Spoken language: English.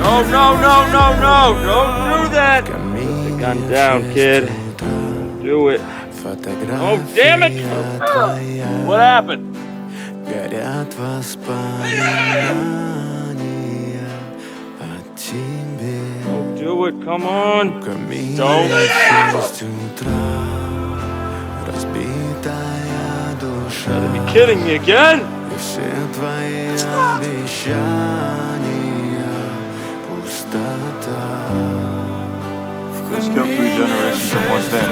No, no, no, no, no! Don't do that! Put the gun down, kid. Don't do it. Oh, damn it! What happened? Горят воспоминания о тебе. Don't do it, come on. Камин Don't. в 6 утра, разбитая душа. You gotta be kidding me again? И все твои обещания пустота. Let's kill 3 generations in one day.